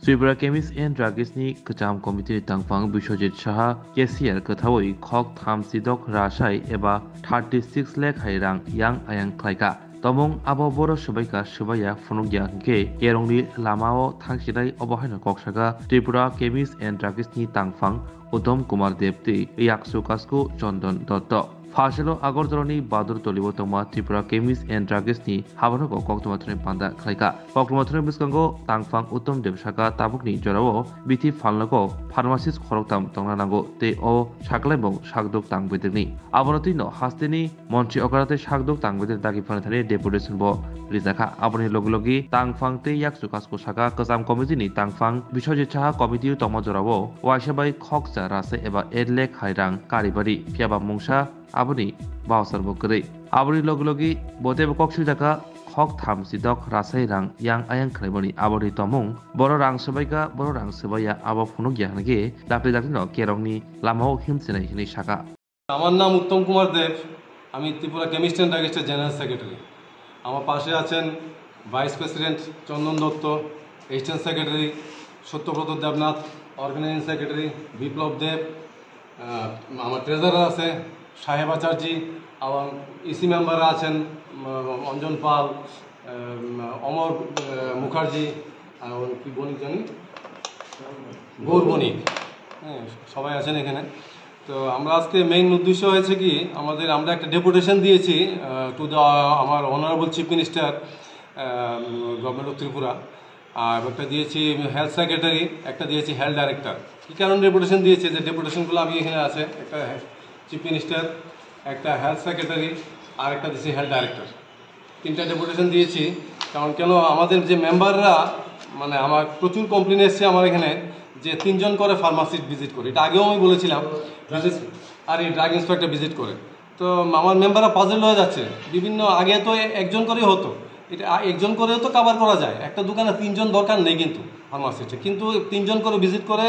Tripura Chemist and Drugs ni kacham committee tangfang Bishojit Shaha KCR kathawai khok tham sidok rashai eba 36 lakh hairang yang ayang klaika Tomong abo boro sebaika sebaya funugya ke kerongli lamao thangsidai obohaina koksaga Tripura Chemist and Drugs ni tangfang Uttam Kumar Debti yaksu kasku Chondon Dotto Fashelo Agortoloni Badur Tolibo Toma Tripura Chemist and Drugs ni habano koktomathre panda klaika koktomathre biskango tangfang Uttam Debsaka tabukni jorao biti falnako pharmacist khoroktam tongnanango te o saklaibong sakdok tangbedeni aborotino hasteni monchi okarate sakdok tangbeder dagi phanthane deputation bo rizaka aboni loglogi tangfang te yaksu kasko saka kasam committee ni tangfang Bishojit Shaha committee toma jorao waisabai khoksa rase eba 8 lakh hairang karibari piaba mungsa aboni bausar bokre aboni loglogi botebe koksu jaka khok tham sidok rasai rang yang ayang khlaiboni aboni tomung boro rang sabaika boro rang sabaya abo phunuk yahnage dakle dakno kerongni lamao himsenai hini shaka আমার নাম উত্তম কুমার দেব আমি Tripura chemist and ড্রাগিস্টের general secretary আমার পাশে আছেন vice president Chandan Datta assistant secretary Satyabrata Debnath organising secretary Biplab Deb আমার treasurer আছে সাহেব আচার্যি এবং ইসি মেম্বাররা আছেন অঞ্জন পাল অমর মুখার্জি আর কি বণিক জানি গৌর বণিক সবাই আছেন এখানে তো আমরা আজকে মেইন উদ্দেশ্য হয়েছে কি আমরা একটা ডেপুটেশন দিয়েছি টু দ্য আমার honourable chief minister government of Tripura আর একটা দিয়েছি হেলথ সেক্রেটারি একটা দিয়েছি হেলথ ডাইরেক্টর কী কারণে ডেপুটেশন দিয়েছি যে ডেপুটেশনগুলো আমি এখানে আছে একটা চিফ মিনিস্টার একটা হেলথ সেক্রেটারি আর একটা দিয়েছি হেলথ ডাইরেক্টর তিনটা ডেপুটেশন দিয়েছি কারণ কেন আমাদের যে মেম্বাররা মানে আমার প্রচুর কমপ্লেন এসছে আমার এখানে যে 3 জন করে ফার্মাসিস্ট ভিজিট করে এটা আগেও আমি বলেছিলাম আর এই ড্রাগ ইন্সপেক্টর ভিজিট করে তো আমার মেম্বাররা পাজল হয়ে যাচ্ছে বিভিন্ন আগে তো একজন করেই হতো এটা একজন করেও তো কভার করা যায় একটা দোকানে 3 জন দরকার নেই কিন্তু ফার্মাসিস্টে কিন্তু 3 জন করে ভিজিট করে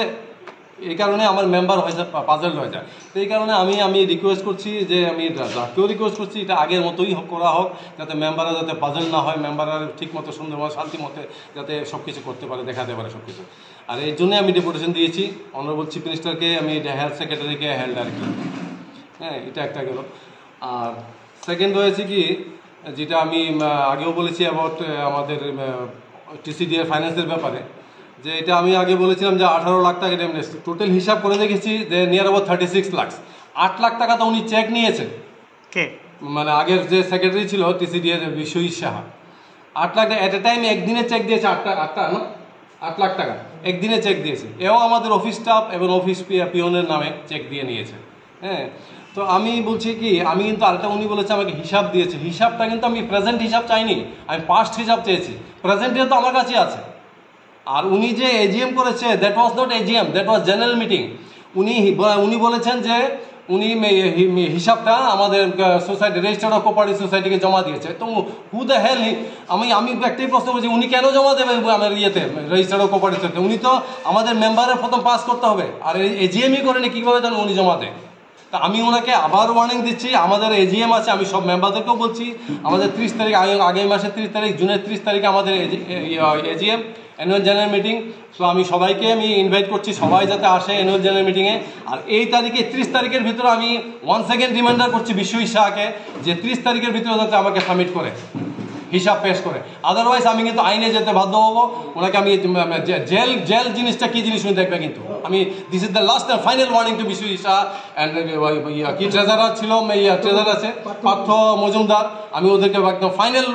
এই কারণে আমার মেম্বার হয়ে যায় পাজল হয়ে যায় তো এই কারণে আমি রিকোয়েস্ট করছি যে আমি ড্রাগকেও রিকোয়েস্ট করছি এটা আগের মতোই করা হোক যাতে মেম্বাররা যাতে পাজল না হয় মেম্বাররা ঠিকমতো সুন্দরভাবে শান্তি মতে যাতে সব কিছু করতে পারে দেখাতে পারে সব কিছু আর এই জন্যই আমি ডেপুটেশন দিয়েছি অনারেবল চিফ মিনিস্টারকে আমি হেলথ সেক্রেটারিকে হেলথ ডাইরেক্টরকে হ্যাঁ এটা একটা গেল আর সেকেন্ড হয়েছে কি যেটা আমি আগেও বলেছি অ্যাবাউট আমাদের টিসিডিএর ফাইন্যান্সের ব্যাপারে যে এটা আমি আগে বলেছিলাম যে 18 লাখ টাকা ড্যামেজ টোটাল হিসাব করে দেখেছি যে নিয়ার অ্যাবাউট 36 লাখ 8 লাখ টাকা তো উনি চেক নিয়েছেন কে মানে আগের যে সেক্রেটারি ছিল টিসিডিএর বিশ্বজিৎ সাহা 8 লাখ এট এ টাইম একদিনে চেক দিয়েছে 8 লাখ টাকা একদিনে চেক দিয়েছে এও আমাদের অফিস স্টাফ এবং অফিস পিওনের নামে চেক দিয়ে নিয়েছে হ্যাঁ তো আমি বলছি কি আমি কিন্তু আরেকটা উনি বলেছে আমাকে হিসাব দিয়েছে হিসাবটা কিন্তু আমি প্রেজেন্ট হিসাব চাইনি আমি পাস্ট হিসাব চেয়েছি প্রেজেন্টে তো আমার কাছে আছে আর উনি যে এজিএম করেছে that was not AGM that was general meeting উনি বলেছেন যে উনি হিসাবটা আমাদের সোসাইটি রেজিস্টার্ড অফ কোঅপারেটিভ সোসাইটিকে জমা দিয়েছে তো হু দ্য হেল আমি একটাই প্রশ্ন করছি উনি কেন জমা দেবে আমার ইয়েতে রেজিস্টার্ড অফ কোঅপারেটিভ সোসাইটি উনি তো আমাদের মেম্বারের প্রথম পাস করতে হবে আর এজিএমই করেনি কীভাবে যেন উনি জমা দেয় তা আমি ওনাকে আবার ওয়ার্নিং দিচ্ছি আমাদের এজিএম আছে আমি সব মেম্বারদেরকেও বলছি আমাদের 30 তারিখ আগামী মাসের 30 তারিখ জুনের 30 তারিখে আমাদের AGM annual general meeting so আমি সবাইকে ইনভাইট করছি সবাই যাতে আসে অ্যানুয়াল জেনারেল মিটিংয়ে আর এই তারিখে 30 তারিখের ভিতরে আমি 1 সেকেন্ড রিমাইন্ডার করছি বিশ্বজিৎ সাহাকে যে 30 তারিখের ভিতরে যাতে আমাকে সাবমিট করে হিসাব পেশ করে আদারওয়াইজ আমি কিন্তু আইনে যেতে বাধ্য হবো ওনাকে আমি জেল জিনিসটা কী জিনিস উনি দেখবে কিন্তু আমি this is the last and final warning to Biswajit Saha and কি ট্রেজারার ছিল ট্রেজারার আছে পার্থ মজুমদার আমি ওদেরকে একদম ফাইনাল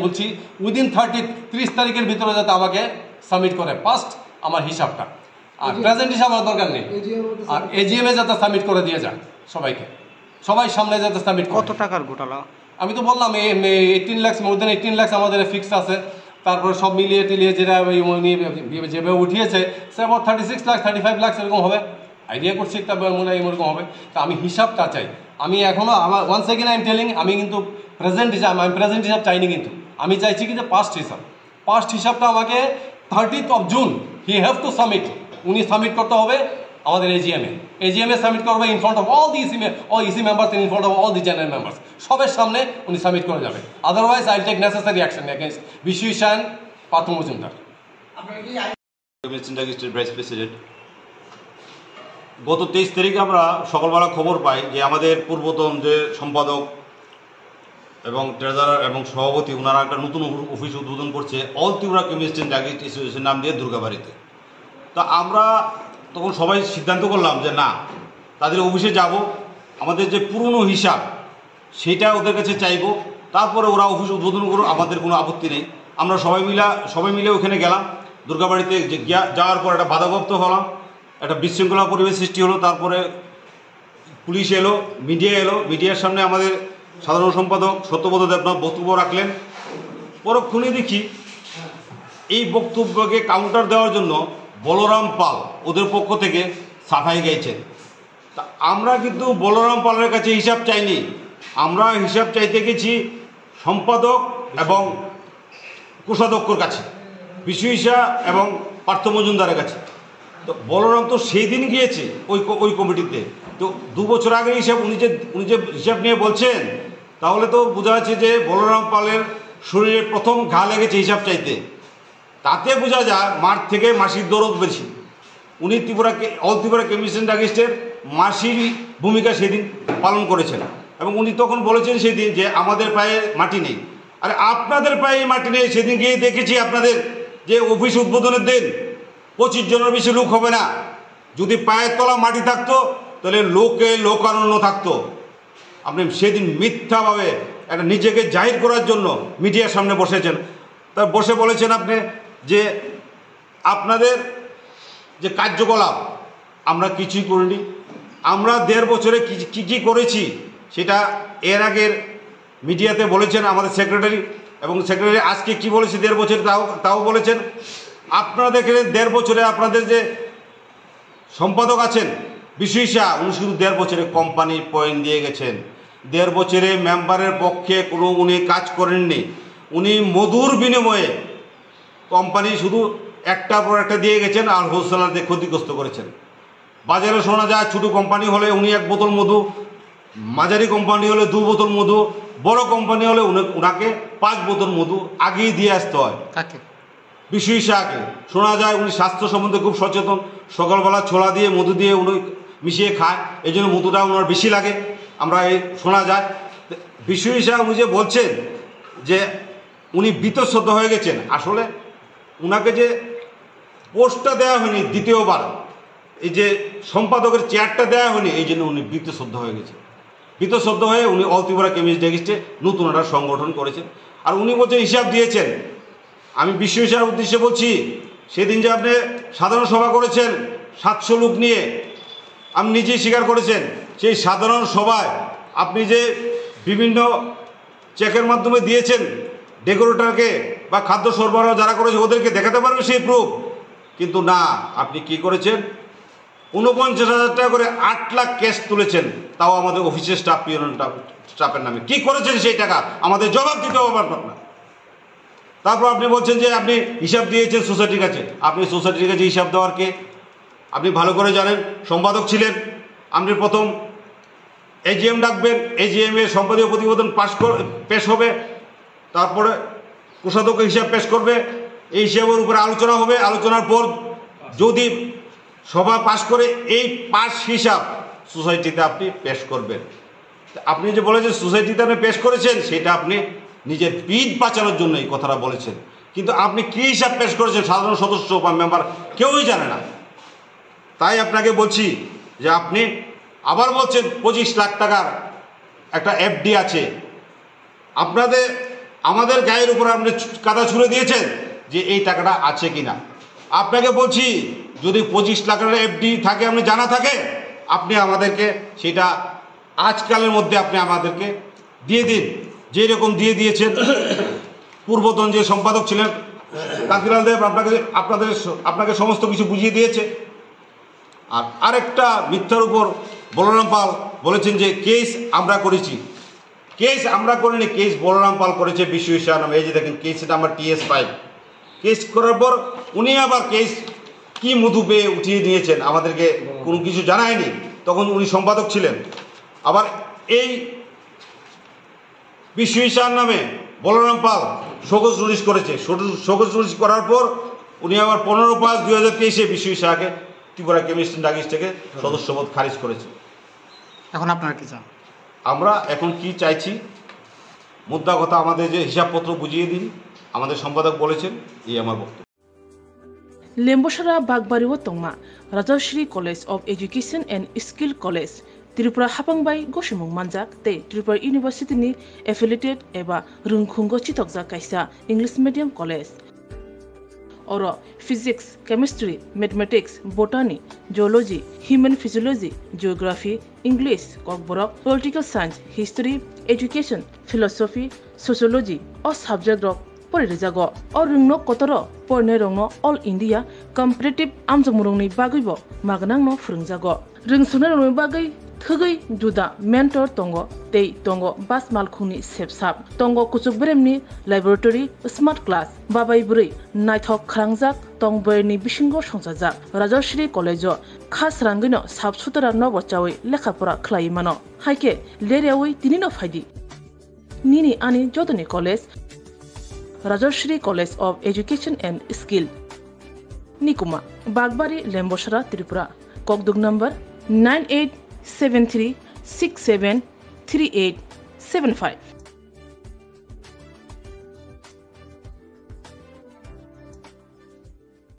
বলছি উইদিন 30 তারিখের ভিতরে যাতে আমাকে সাবমিট করে ফার্স্ট আমার হিসাবটা আর প্রেজেন্ট হিসাব আমার দরকার নেই আর এজিএমে যাতে সাবমিট করে দিয়ে যায় সবাই সামনে যাতে সাবমিট কত টাকার ঘোটালা আমি তো বললাম 18 লাখ মোর দেন 18 লাখ আমাদের ফিক্সড আছে তারপরে সব মিলিয়ে টিলিয়ে যেটা উনি যেভাবে উঠিয়েছে সে আমার 36 লাখ 35 লাখ এরকম হবে আইডিয়া করছি একটা মনে হয় এরকম হবে তা আমি হিসাবটা চাই আমি এখনও আমার 1 সেকেন্ড আই এম টেলিং আমি কিন্তু প্রেজেন্ট হিসাব চাইনি কিন্তু আমি চাইছি কি যে পাস্ট হিসাবটা আমাকে 30th of June he have to submit উনি সাবমিট করতে হবে আমাদের এজিএমএ সাবমিট করবে in front of all EC members in front of all the general members সবের সামনে উনি সাবমিট করে যাবে otherwise I take necessary action against Biswajit Saha Partha Majumdar state vice president. গত 23 তারিখে আমরা সকালবেলা খবর পাই যে আমাদের পূর্বতন যে সম্পাদক এবং ট্রেজারার এবং সভাপতি ওনারা একটা নতুন অফিস উদ্বোধন করছে all Tripura chemist and druggist association নাম দিয়ে দুর্গাবাড়িতে। তা আমরা তখন সবাই সিদ্ধান্ত করলাম যে না, তাদের অফিসে যাব, আমাদের যে পুরনো হিসাব সেটা ওদের কাছে চাইব, তারপরে ওরা অফিস উদ্বোধন করুক, আমাদের কোনো আপত্তি নেই। আমরা সবাই মিলে ওখানে গেলাম দুর্গাবাড়িতে। যাওয়ার পর একটা বাধাপ্রাপ্ত হলাম, একটা বিশৃঙ্খলা পরিবেশ সৃষ্টি হলো। তারপরে পুলিশ এলো, মিডিয়া এলো, মিডিয়ার সামনে আমাদের সাধারণ সম্পাদক সত্যব্রত দেবনাথ বক্তব্য রাখলেন। পরক্ষণে দেখি এই বক্তব্যকে কাউন্টার দেওয়ার জন্য বলরাম পাল ওদের পক্ষ থেকে সাফাই গাইছেন। তা আমরা কিন্তু বলরাম পালের কাছে হিসাব চাইনি, আমরা হিসাব চাইতে গেছি সম্পাদক এবং কোষাধ্যক্ষর কাছে, বিশ্বইসা এবং পার্থ মজুমদারের কাছে। তো বলরাম তো সেই দিন গিয়েছে ওই কমিটিতে। তো 2 বছর আগে হিসাব উনি যে হিসাব নিয়ে বলছেন, তাহলে তো বোঝা যাচ্ছে যে বলরাম পালের শরীরে প্রথম ঘা লেগেছে হিসাব চাইতে। তাতে বোঝা যায় মাঠ থেকে মাসির দরদ বেশি। উনি অল ত্রিপুরা কেমিস্ট অ্যান্ড ড্রাগিস্টের মাসির ভূমিকা সেদিন পালন করেছেন এবং উনি তখন বলেছেন সেদিন যে আমাদের পায়ে মাটি নেই। আর আপনাদের পায়ে মাটি নেই, সেদিন গিয়ে দেখেছি আপনাদের যে অফিস উদ্বোধনের দিন 25 জনের বেশি লোক হবে না। যদি পায়ের তলা মাটি থাকতো তাহলে লোকারণ্য থাকতো। আপনি সেদিন মিথ্যাভাবে একটা নিজেকে জাহির করার জন্য মিডিয়ার সামনে বসেছেন। তা বসে বলেছেন আপনি যে আপনাদের যে কার্যকলাপ আমরা কিছুই করিনি। আমরা 1.5 বছরে কী করেছি সেটা এর আগের মিডিয়াতে বলেছেন আমাদের সেক্রেটারি, এবং সেক্রেটারি আজকে কি বলেছে 1.5 বছরে তাও বলেছেন। আপনারা দেখেন 1.5 বছরে আপনাদের যে সম্পাদক আছেন বিশ্বইসা, উনি শুধু 1.5 বছরে কোম্পানি পয়েন্ট দিয়ে গেছেন। 1.5 বছরে মেম্বারের পক্ষে কোনো উনি কাজ করেননি। উনি মধুর বিনিময়ে কোম্পানি শুধু একটার পর একটা দিয়ে গেছেন আর হোলসেলারদের ক্ষতিগ্রস্ত করেছেন। বাজারে শোনা যায় ছোটো কোম্পানি হলে উনি 1 বোতল মধু, মাঝারি কোম্পানি হলে 2 বোতল মধু, বড় কোম্পানি হলে ওনাকে 5 বোতল মধু আগেই দিয়ে আসতে হয়। বিশ্বইসাকে শোনা যায় উনি স্বাস্থ্য সম্বন্ধে খুব সচেতন, সকালবেলা ছোলা দিয়ে মধু দিয়ে উনি মিশিয়ে খায়, এই জন্য মধুটা ওনার বেশি লাগে, আমরা এই শোনা যায়। বিশ্বইসা উনি যে বলছেন যে উনি বীতশ্রদ্ধ হয়ে গেছেন, আসলে উনাকে যে পোস্টটা দেওয়া হয়নি দ্বিতীয়বার, এই যে সম্পাদকের চেয়ারটা দেওয়া হয়নি, এই জন্য উনি বীতশ্রদ্ধ হয়ে গেছেন। বীতশ্রদ্ধ হয়ে উনি অল ত্রিপুরা কেমিস্ট ড্রাগিস্টে নতুন একটা সংগঠন করেছেন। আর উনি বলছেন হিসাব দিয়েছেন। আমি বিশ্বইসার উদ্দেশ্যে বলছি, সেদিন যে আপনি সাধারণ সভা করেছেন 700 লোক নিয়ে, আপনি নিজেই স্বীকার করেছেন সেই সাধারণ সভায় আপনি যে বিভিন্ন চেকের মাধ্যমে দিয়েছেন ডেকোরেটরকে বা খাদ্য সরবরাহ যারা করেছে ওদেরকে দেখাতে পারবে সেই প্রুফ, কিন্তু না, আপনি কি করেছেন 49,000 টাকা করে 8 লাখ ক্যাশ তুলেছেন, তাও আমাদের অফিসের স্টাফের নামে। কি করেছেন সেই টাকা আমাদের জবাব দিতে হবে আপনার। তারপর আপনি বলছেন যে আপনি হিসাব দিয়েছেন সোসাইটির কাছে। আপনি সোসাইটির কাছে হিসাব দেওয়ার কে? আপনি ভালো করে জানেন, সম্পাদক ছিলেন। আপনি প্রথম এজিএম ডাকবেন, এজিএম এর সম্পাদকীয় প্রতিবেদন পেশ হবে, তারপরে কোষাধ্যক্ষ হিসাব পেশ করবে, এই হিসাবের উপরে আলোচনা হবে। আলোচনার পর যদি সভা পাশ করে এই পাশ হিসাব সোসাইটিতে আপনি পেশ করবেন। আপনি যে বলেছেন সোসাইটিতে আপনি পেশ করেছেন, সেটা আপনি নিজের পিঠ বাঁচানোর জন্য এই কথাটা বলেছেন, কিন্তু আপনি কী হিসাব পেশ করেছেন সাধারণ সদস্য বা মেম্বার কেউই জানে না। তাই আপনাকে বলছি যে আপনি আবার বলছেন 25 লাখ টাকার একটা এফডি আছে। আমাদের গায়ের উপর আপনি কাদা ছুঁড়ে দিয়েছেন যে এই টাকাটা আছে কিনা। আপনাকে বলছি যদি 25 লাখের এফডি থাকে, আপনি জানা থাকে, আপনি আমাদেরকে সেটা আজকালের মধ্যে আপনি আমাদেরকে দিয়ে দিন, যেই রকম দিয়ে দিয়েছেন পূর্বতন যে সম্পাদক ছিলেন কান্তিলাল দেব, আপনাকে সমস্ত কিছু বুঝিয়ে দিয়েছে। আর আরেকটা মিথ্যার উপর বলরাম পাল বলেছেন যে কেস আমরা করেছি। কেস আমরা করিনি, কেস বলরাম পাল করেছে বিশ্বইসা নামে। এই যে দেখেন কেস নাম্বার TS5। কেস করার পর উনি আবার কেস কি মধু পেয়ে উঠিয়ে নিয়েছেন, আমাদেরকে কোনো কিছু জানায়নি, তখন উনি সম্পাদক ছিলেন। আবার এই বিশ্বইসার নামে বলরাম পাল শোকজ নোটিশ করেছে। শোকজ নোটিশ করার পর উনি আবার 15/5/2023 বিশ্বজিৎ সাহাকে ত্রিপুরা কেমিস্ট অ্যান্ড ড্রাগিস্ট থেকে সদস্যপদ খারিজ করেছে। এখন আপনারা কি চান? আমরা এখন কি চাইছি, মুদ্রা কথা আমাদের যে হিসাবপত্র বুঝিয়ে দিন, আমাদের সম্পাদক বলেছেন, এই আমার বক্তব্য। लेम्बोसरा बागबारिव तंगमा Rajshree college of education and skill college Tripura हापांगबाई गसिमुं मानजाक ते त्रिपुरा यूनिवर्सिटी नि एफिलिएटेड एबा रुंखुंगो चितकजा कायसा इंग्लिश मीडियम कॉलेज और physics, chemistry, mathematics, botany, geology, human physiology, geography, English, Kokborok, political science, history, education, philosophy, sociology और सब्जेक्ट रक परिरेजागो और रुंगनो कतरो परने रंगनो ऑल इंडिया कम्पिटिटिव आमजमुरंनि बागैबो मागनांनो फोरोंजागो रोंसुनो रंगनि बागै थगै जुदा मेंटर तंगो तै तंगो बास मालखुंनि सेबसाब तंगो कुचुक बेरेमनि लैबोरेटरी स्मार्ट क्लास बाबाय बुरै नायथक खालांजाक तंबरनि बिसिंगो संजाजाक राजश्री कॉलेजो खास रांगैनो साबसुतरा नबचावै लेखाफोरा खलायमानो हायके लेरेवै दिनिनो फायदि निनि आनि जदनि college Rajshree college of education and skill निकुमा बागबारी लेम्बोसरा त्रिपुरा ककदुग नंबर 9873673875।